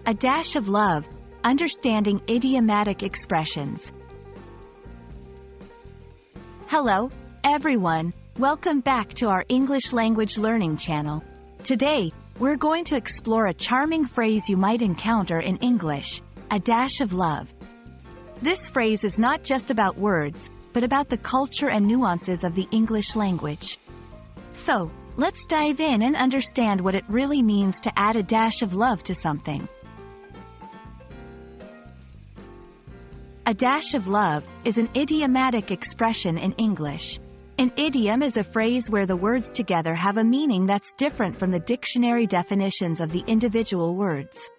A dash of love, understanding idiomatic expressions. Hello, everyone. Welcome back to our English language learning channel. Today, we're going to explore a charming phrase you might encounter in English, a dash of love. This phrase is not just about words, but about the culture and nuances of the English language. So, let's dive in and understand what it really means to add a dash of love to something. A dash of love is an idiomatic expression in English. An idiom is a phrase where the words together have a meaning that's different from the dictionary definitions of the individual words.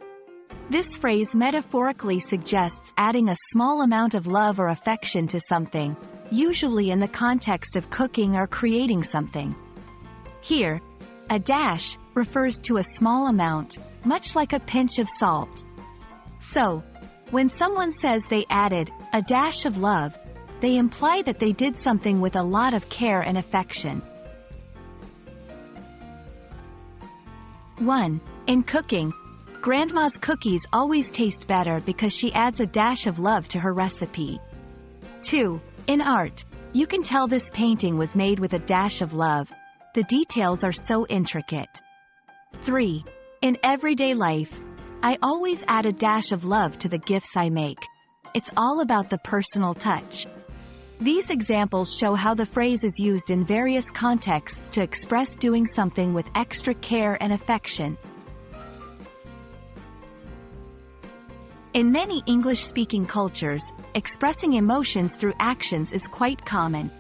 This phrase metaphorically suggests adding a small amount of love or affection to something, usually in the context of cooking or creating something. Here, a dash refers to a small amount, much like a pinch of salt. So, when someone says they added a dash of love, they imply that they did something with a lot of care and affection. 1. In cooking, Grandma's cookies always taste better because she adds a dash of love to her recipe. 2. In art, you can tell this painting was made with a dash of love. The details are so intricate. 3. In everyday life, I always add a dash of love to the gifts I make. It's all about the personal touch. These examples show how the phrase is used in various contexts to express doing something with extra care and affection. In many English-speaking cultures, expressing emotions through actions is quite common.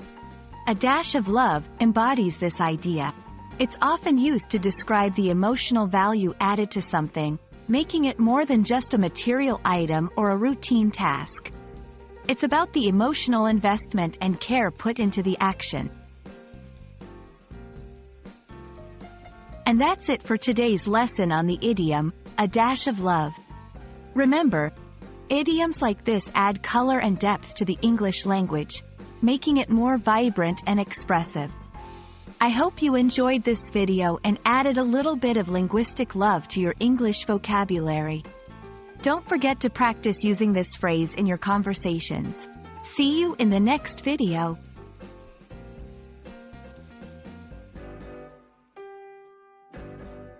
A dash of love embodies this idea. It's often used to describe the emotional value added to something, making it more than just a material item or a routine task. It's about the emotional investment and care put into the action. And that's it for today's lesson on the idiom, a dash of love. Remember, idioms like this add color and depth to the English language, making it more vibrant and expressive. I hope you enjoyed this video and added a little bit of linguistic love to your English vocabulary. Don't forget to practice using this phrase in your conversations. See you in the next video.